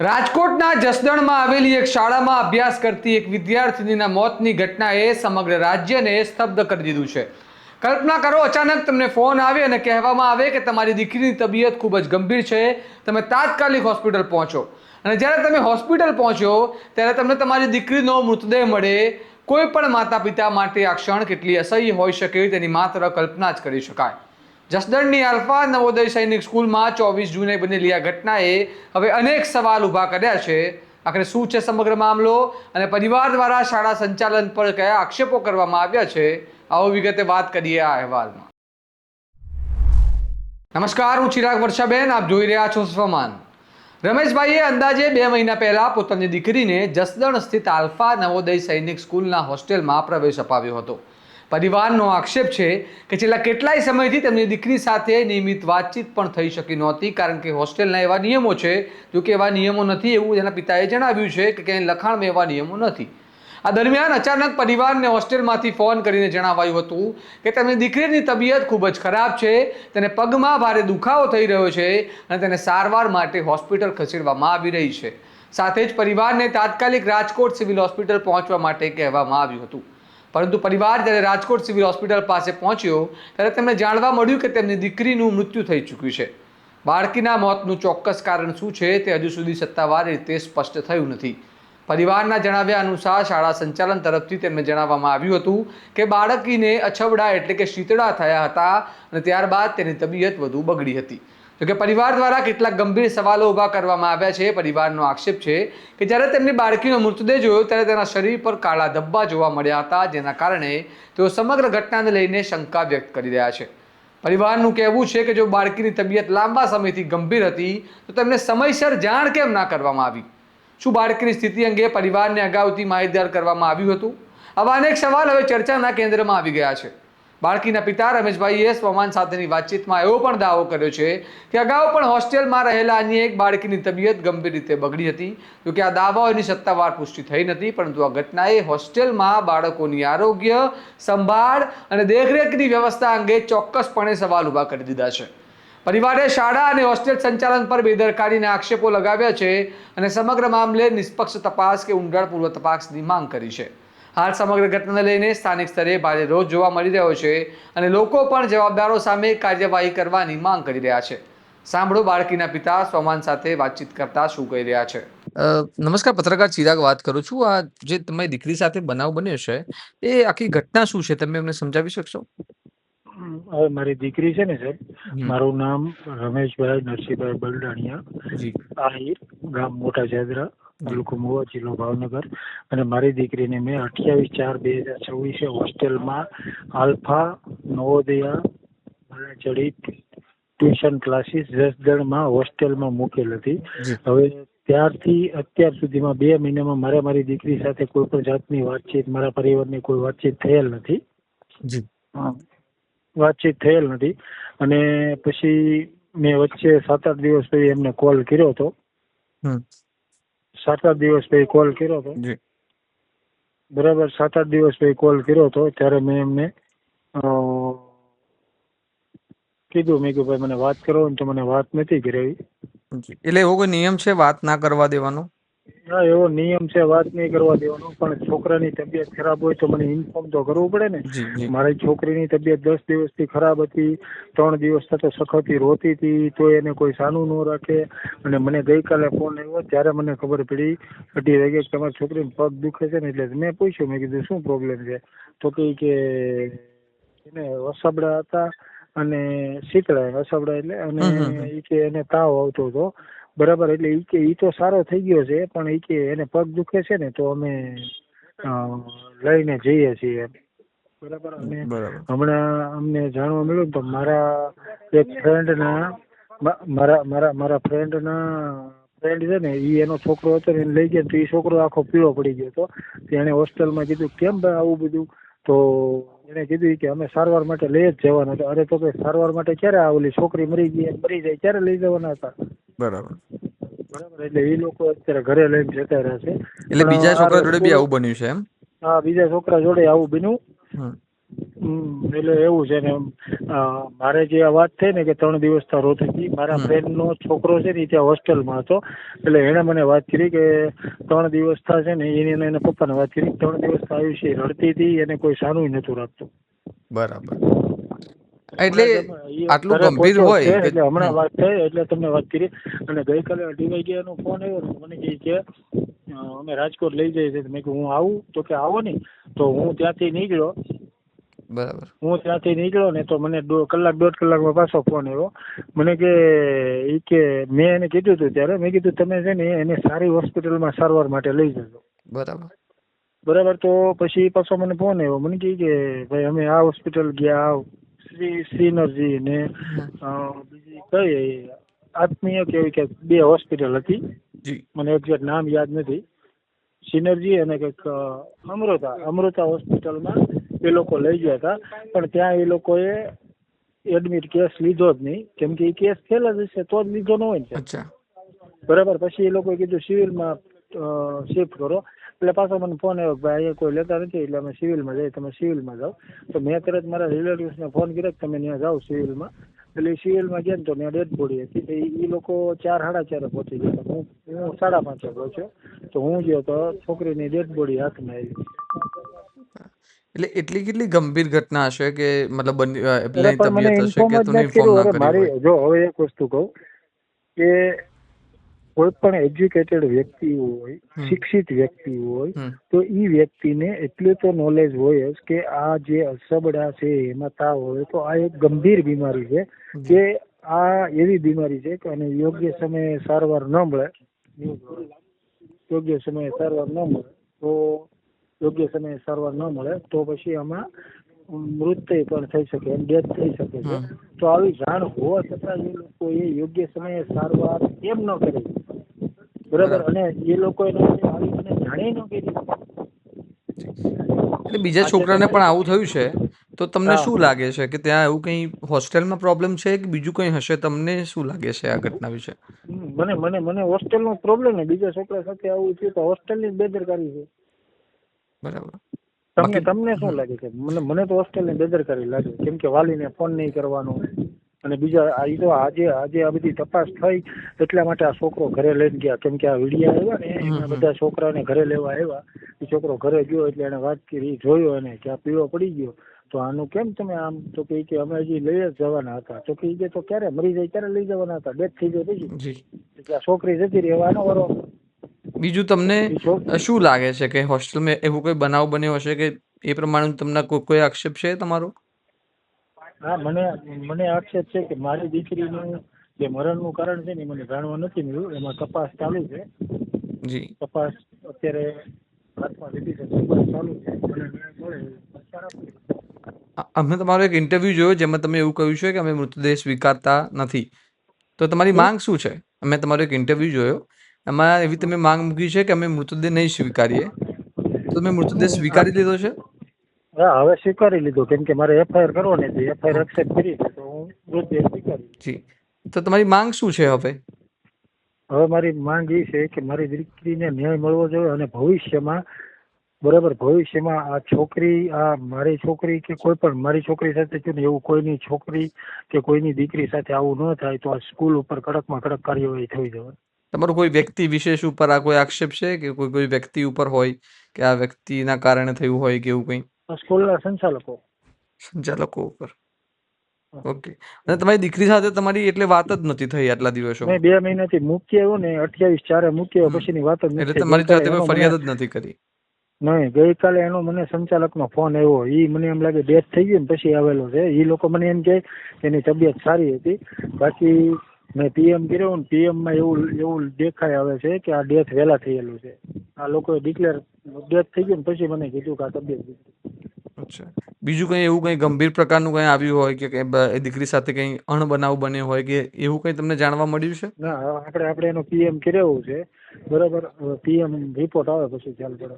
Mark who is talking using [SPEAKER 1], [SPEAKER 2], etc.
[SPEAKER 1] રાજકોટના જસદણમાં આવેલી એક શાળામાં અભ્યાસ કરતી એક વિદ્યાર્થીનીના મોતની ઘટનાએ સમગ્ર રાજ્યને સ્તબ્ધ કરી દીધું છે. કલ્પના કરો, અચાનક તમને ફોન આવે અને કહેવામાં આવે કે તમારી દીકરીની તબિયત ખૂબ જ ગંભીર છે, તમે તાત્કાલિક હોસ્પિટલ પહોંચો. અને જ્યારે તમે હોસ્પિટલ પહોંચો ત્યારે તમને તમારી દીકરીનો મૃતદેહ મળે. કોઈ પણ માતા પિતા માટે આ ક્ષણ કેટલી અસહ્ય હોઈ શકે તેની માત્ર કલ્પના જ કરી શકાય. જસદણની આલ્ફા નવોદય સૈનિક સ્કૂલમાં 24 જૂને બનેલી આ ઘટનાએ હવે અનેક સવાલ ઊભા કર્યા છે. આખરે શું છે સમગ્ર મામલો અને પરિવાર દ્વારા શાળા સંચાલન પર કયા આક્ષેપો કરવામાં આવ્યા છે, આવો વિગતે વાત કરીએ આ અહેવાલમાં. નમસ્કાર, હું ચિરાગ વર્ષાબેન, આપ જોઈ રહ્યા છો સ્વમાન. રમેશભાઈએ અંદાજે 2 મહિના પહેલા પોતાની દીકરીને જસદણ સ્થિત આલ્ફા નવોદય સૈનિક સ્કૂલના હોસ્ટેલમાં પ્રવેશ અપાવ્યો હતો. પરિવારનો આક્ષેપ છે કે છેલ્લા કેટલાય સમયથી તેમની દીકરી સાથે નિયમિત વાતચીત પણ થઈ શકી નહોતી, કારણ કે હોસ્ટેલના એવા નિયમો છે. જો કે એવા નિયમો નથી એવું તેના પિતાએ જણાવ્યું છે કે ક્યાંય લખાણમાં એવા નિયમો નથી. આ દરમિયાન અચાનક પરિવારને હોસ્ટેલમાંથી ફોન કરીને જણાવાયું હતું કે તેમની દીકરીની તબિયત ખૂબ જ ખરાબ છે, તેને પગમાં ભારે દુખાવો થઈ રહ્યો છે અને તેને સારવાર માટે હોસ્પિટલ ખસેડવામાં આવી રહી છે. સાથે જ પરિવારને તાત્કાલિક રાજકોટ સિવિલ હોસ્પિટલ પહોંચવા માટે કહેવામાં આવ્યું હતું. પરંતુ પરિવાર જ્યારે રાજકોટ સિવિલ હોસ્પિટલ પાસે પહોંચ્યો ત્યારે તેમને જાણવા મળ્યું કે તેમની દીકરીનું મૃત્યુ થઈ ચૂક્યું છે. બાળકીના મોતનું ચોક્કસ કારણ શું છે તે હજુ સુધી સત્તાવાર રીતે સ્પષ્ટ થયું નથી. પરિવારના જણાવ્યા અનુસાર શાળા સંચાલન તરફથી તેમને જણાવવામાં આવ્યું હતું કે બાળકીને અછબડા એટલે કે શીતળા થયા હતા અને ત્યારબાદ તેની તબિયત વધુ બગડી હતી. જોકે પરિવાર દ્વારા કેટલાક ગંભીર સવાલો ઊભા કરવામાં આવ્યા છે. પરિવારનો આક્ષેપ છે કે જ્યારે તેમની બાળકીનો મૃતદેહ જોયો ત્યારે તેના શરીર પર કાળા ધબ્બા જોવા મળ્યા હતા, જેના કારણે તેઓ સમગ્ર ઘટનાને લઈને શંકા વ્યક્ત કરી રહ્યા છે. પરિવારનું કહેવું છે કે જો બાળકીની તબિયત લાંબા સમયથી ગંભીર હતી તો તેમને સમયસર જાણ કેમ ના કરવામાં આવી? શું બાળકીની સ્થિતિ અંગે પરિવારને અગાઉથી માહિતગાર કરવામાં આવ્યું હતું? આવા અનેક સવાલ હવે ચર્ચાના કેન્દ્રમાં આવી ગયા છે. બાળકીના પિતા રમેશભાઈએ સ્વમાન સાથેની વાતચીતમાં એવો પણ દાવો કર્યો છે કે અગાઉ પણ હોસ્ટેલમાં રહેલા અન્ય એક બાળકીની તબિયત ગંભીર રીતે બગડી હતી. જોકે આ દાવાઓની સત્તાવાર પુષ્ટિ થઈ નથી, પરંતુ આ ઘટનાએ હોસ્ટેલમાં બાળકોની આરોગ્ય સંભાળ અને દેખરેખની વ્યવસ્થા અંગે ચોક્કસપણે સવાલ ઊભા કરી દીધા છે. પરિવારે શાળા અને હોસ્ટેલ સંચાલન પર બેદરકારીના આક્ષેપો લગાવ્યા છે અને સમગ્ર મામલે નિષ્પક્ષ તપાસ કે ઊંડાણપૂર્વક તપાસની માંગ કરી છે. હાલ સમગ્ર ઘટનાને લઈને સ્થાનિક સ્તરે ભારે રોષ જોવા મળી રહ્યો છે અને લોકો પણ જવાબદારો સામે કાર્યવાહી કરવાની માંગ કરી રહ્યા છે. સાંભળો બાળકીના પિતા સ્વમાન સાથે વાતચીત કરતા શું કહી રહ્યા છે. નમસ્કાર, પત્રકાર ચિરાગ વાત કરું છું. આ જે તમારી દીકરી સાથે બનાવ બન્યો છે એ આખી ઘટના શું છે, તમે અમને સમજાવી શકશો?
[SPEAKER 2] હવે મારી દીકરી છે ને સાહેબ, મારું નામ રમેશભાઈ નરસિંહભાઈ બલડાણિયા, આહિર, ગામ મોટા જાદરા, તાલુકો મહુવા, જિલ્લો ભાવનગર. અને મારી દીકરીને મેં 28/4/2024 હોસ્ટેલમાં આલ્ફા નવોદયા ચડી ટ્યુશન ક્લાસીસ જસદણમાં હોસ્ટેલમાં મૂકેલ હતી. હવે ત્યારથી અત્યાર સુધીમાં 2 મહિનામાં મારી દીકરી સાથે કોઈ પણ જાતની વાતચીત, મારા પરિવારની કોઈ વાતચીત થયેલ નથી. વાતચીત થયેલ નથી. અને પછી મેં વચ્ચે 7-8 દિવસ પછી એમને કોલ કર્યો હતો. 7-8 દિવસ પછી કોલ કર્યો હતો, બરાબર. 7-8 દિવસ પછી કોલ કર્યો હતો ત્યારે મેં એમને કીધું, મેં કીધું ભાઈ મને વાત કરો, તો મને વાત નથી કરાવી.
[SPEAKER 1] એટલે એવો કોઈ નિયમ છે વાત ના કરવા દેવાનો?
[SPEAKER 2] હા, એવો નિયમ છે વાત નહીં કરવા દેવાનો, પણ છોકરાની તબિયત ખરાબ હોય તો મને ઇન્ફોર્મ તો કરવું પડે ને. મારી છોકરીની તબિયત 10 દિવસથી ખરાબ હતી, 3 દિવસ થતો સખતી રોતી હતી, તો એને કોઈ સાનું ન રાખે. અને મને ગઈકાલે ફોન આવ્યો ત્યારે મને ખબર પડી 2:30 વાગે કે તમારી છોકરીને પગ દુખે છે ને. એટલે મેં પૂછ્યું, મેં કીધું શું પ્રોબ્લેમ છે? તો કે એને વસાબડા હતા અને શીતળા વસાબડા એટલે, અને એ કે એને તાવ આવતો હતો, બરાબર. એટલે ઈ કે ઈ તો સારો થઈ ગયો છે, પણ ઈ કે એને પગ દુખે છે ને તો અમે લઈને જઈએ છીએ, બરાબર. અને હમણાં અમને જાણવા મળ્યું તો મારા એક ફ્રેન્ડના ફ્રેન્ડ છે ને, ઈ એનો છોકરો હતો ને, એને લઈ ગયા તો એ છોકરો આખો પીળો પડી ગયો હતો. એને હોસ્ટેલમાં કીધું કેમ ભાઈ આવું બધું? તો એને કીધું કે અમે સારવાર માટે લઈ જ જવાના હતા. અરે તો કે સારવાર માટે ક્યારે આવેલી છોકરી મરી જાય ક્યારે લઈ જવાના હતા? બરાબર. એટલે એ લોકો અત્યારે ઘરે લઈને જતા રહ્યા છે.
[SPEAKER 1] એટલે બીજા છોકરા જોડે બી આવું બન્યું છે એમ?
[SPEAKER 2] હા, બીજા છોકરા જોડે આવું બન્યું. એટલે એવું છે ને મારે જે આ વાત થઈ ને કે 3 દિવસ ત્યાં રોતી હતી, મારા ફ્રેન્ડ નો છોકરો છે ને ત્યાં હોસ્ટેલમાં હતો, એટલે એણે મને વાત કરી કે 3 દિવસ થા છે ને એના પપ્પાને વાત કરી 3 દિવસ આવ્યું છે, રડતી હતી, એને કોઈ સાનું નતું રાખતું.
[SPEAKER 1] બરાબર. એટલે
[SPEAKER 2] ઈ
[SPEAKER 1] આટલું
[SPEAKER 2] ઘરે
[SPEAKER 1] ગંભીર
[SPEAKER 2] પહોંચ્યો છે
[SPEAKER 1] હોય કે
[SPEAKER 2] એટલે હમણાં વાત થઈ એટલે તમને વાત કરી. અને ગઈકાલે 2 વાગ્યાનો ફોન આવ્યો ને મને કહે કે અમે રાજકોટ લઈ જઈએ છીએ. મેં કીધું હું આવું? તો કે આવો ને. તો હું ત્યાંથી નીકળ્યો ને તો મને કલાક 1.5 કલાકમાં પાછો ફોન આવ્યો. મને કે ઈ કે મેં એને કીધું હતું ત્યારે, મેં કીધું તમે છે ને એને સારી હોસ્પિટલમાં સારવાર માટે લઈ જજો. બરાબર. તો પછી પાછો મને ફોન આવ્યો. મને કહે કે ભાઈ અમે આ હોસ્પિટલ ગયા, શ્રીનરજી ને બીજી કઈ આત્મીય કેવી કે 2 હોસ્પિટલ હતી, મને એક્ઝેક્ટ નામ યાદ નથી. સિનર્જી અને કંઈક અમૃતા હોસ્પિટલમાં એ લોકો લઈ ગયા હતા, પણ ત્યાં એ લોકોએ એડમિટ કેસ લીધો જ નહીં, કેમ કે એ કેસ ફેલ જ હશે તો જ લીધો ન હોય ને. બરાબર. પછી એ લોકોએ કીધું સિવિલમાં શિફ્ટ કરો. એટલે પાછો મને ફોન આવ્યો કે ભાઈ અહીંયા કોઈ લેતા નથી એટલે અમે સિવિલમાં જઈએ, તમે સિવિલમાં જાઓ. તો મેં તરત મારા રિલેટિવ્સને ફોન કર્યો કે તમે ત્યાં જાઓ સિવિલમાં. એટલે સિવિલમાં ગયા ને તો ત્યાં ડેડ બોડી હતી. એ લોકો 4 સાડા 4 પહોંચી ગયા. હું 5:30 પહોંચ્યો. તો હું ગયો તો છોકરીની ડેડ બોડી હાથમાં આવી.
[SPEAKER 1] એટલે એટલી કેટલી ગંભીર ઘટના હશે કે મતલબ
[SPEAKER 2] પણ મને ઇન્ફોર્મ જ નથી કર્યું. હવે મારી જો હવે એક વસ્તુ કહું કે કોઈ પણ એજ્યુકેટેડ વ્યક્તિ હોય, શિક્ષિત વ્યક્તિ હોય, તો એ વ્યક્તિને એટલું તો નોલેજ હોય જ કે આ જે અસબડા છે એમાં તાવ હોય તો આ એક ગંભીર બીમારી છે, કે આ એવી બીમારી છે કે અને યોગ્ય સમયે સારવાર ન મળે તો પછી આમાં મૃત્યુ પણ થઈ શકે, ડેથ થઈ શકે છે. તો આવી જાણ હોવા છતાં એ લોકો એ યોગ્ય સમયે સારવાર કેમ ન કરી? બરાબર. અને એ લોકો જાણી ન કરી.
[SPEAKER 1] એટલે બીજા છોકરાને પણ આવું થયું છે તો તમને શું લાગે છે કે ત્યાં એવું કઈ હોસ્ટેલમાં પ્રોબ્લેમ છે કે બીજું કઈ હશે? તમને શું લાગે છે આ ઘટના વિશે?
[SPEAKER 2] મને હોસ્ટેલનો પ્રોબ્લેમ ને બીજા છોકરા સાથે આવું થયું તો હોસ્ટેલની બેદરકારી છે.
[SPEAKER 1] બરાબર.
[SPEAKER 2] તમને શું લાગે છે? મને તો હોસ્ટેલની બેદરકારી લાગે, કેમ કે વાલીને ફોન નહીં કરવાનો. અને બીજા તો આજે આ બધી તપાસ થઈ એટલા માટે આ છોકરો ઘરે લઈને ગયા, કેમ કે આ વિડીયા આવ્યા ને એમાં બધા છોકરાને ઘરે લેવા આવ્યા. એ છોકરો ઘરે ગયો એટલે એને વાત કરી, જોયો એને કે આ પીળો પડી ગયો, તો આનું કેમ તમે આમ? તો કે અમે હજી લઈ જ જવાના હતા. તો કે તો ક્યારે મરી જાય ત્યારે લઈ જવાના હતા, ડેથ થઈ જાય પછી. એટલે આ છોકરી જતી રહી, એવાનો વારો.
[SPEAKER 1] બીજું તમને શું લાગે છે કે હોસ્ટેલમાં એવું કોઈ બનાવ બન્યો હશે કે એ પ્રમાણે તમને કોઈ આક્ષેપ છે તમારો?
[SPEAKER 2] હા, મને આક્ષેપ છે કે મારી દીકરીનું જે મરણનું કારણ છે ને મને જાણવા નથી મળ્યું. એમાં તપાસ ચાલુ છે. તપાસ અત્યારે હાથમાં લીધી છે, તપાસ ચાલુ છે.
[SPEAKER 1] અમે તમારો એક ઇન્ટરવ્યુ જોયો જેમાં તમે એવું કહ્યું છે કે અમે મૃતદેહ સ્વીકારતા નથી. તો તમારી માંગ શું છે? અમે તમારો એક ઇન્ટરવ્યુ જોયો, એમાં એવી તમે માંગ મૂકી છે કે અમે મૃતદેહ નહીં સ્વીકારીએ. તો તમે મૃતદેહ સ્વીકારી લીધો છે?
[SPEAKER 2] હા, હવે સ્વીકારી લીધો, કેમ કે મારે FIR કરવાની હતી. FIR એક્સેપ્ટ કરી છે તો હું મૃતદેહ સ્વીકારી.
[SPEAKER 1] જી. તો તમારી માંગ શું છે હવે?
[SPEAKER 2] હવે મારી માંગ એ છે કે મારી દીકરીને ન્યાય મળવો જોઈએ અને ભવિષ્યમાં આ છોકરી, આ મારી છોકરી કે કોઈ પણ મારી છોકરી સાથે થયું ને એવું કોઈની છોકરી કે કોઈની દીકરી સાથે આવું ન થાય, તો આ સ્કૂલ ઉપર કડકમાં કડક કાર્યવાહી થઈ જવાય.
[SPEAKER 1] તમારો કોઈ વ્યક્તિ વિશેષ ઉપર આ કોઈ આક્ષેપ છે કે કોઈ વ્યક્તિ ઉપર હોય કે આ વ્યક્તિના કારણે થયું હોય કે એવું કંઈ?
[SPEAKER 2] સ્કૂલના સંચાલકો
[SPEAKER 1] ઉપર. ઓકે. અને તમારી દીકરી સાથે તમારી એટલે વાત જ નથી થઈ આટલા દિવસો?
[SPEAKER 2] મેં 2 મહિનાથી મૂકી આવ્યો ને 28/4 મૂકી આવ્યો પછીની વાત જ નથી.
[SPEAKER 1] એટલે તમારી સાથે કોઈ ફરિયાદ જ નથી કરી?
[SPEAKER 2] નહીં, ગઈકાલે એનો મને સંચાલકનો ફોન આવ્યો. એ મને એમ લાગે ડેથ થઈ ગઈ ને પછી આવેલો છે. એ લોકો મને એમ કહે એની તબિયત સારી હતી. બાકી મેં PM કર્યો ને PMમાં એવું દેખાય આવે છે કે આ ડેથ વહેલા થયેલું છે. આ લોકોએ ડિક્લેર ડેથ થઈ ગઈ ને પછી મને કીધું કે આ તબિયત.
[SPEAKER 1] અચ્છા. બીજું કંઈ એવું કંઈ ગંભીર પ્રકારનું કંઈ આવ્યું હોય કે દીકરી સાથે કંઈ અણબનાવ બન્યો હોય કે એવું કંઈ તમને જાણવા મળ્યું છે?
[SPEAKER 2] ના, આપણે એનો PM કર્યો છે. બરાબર. PM રિપોર્ટ આવે પછી ખ્યાલ પડે.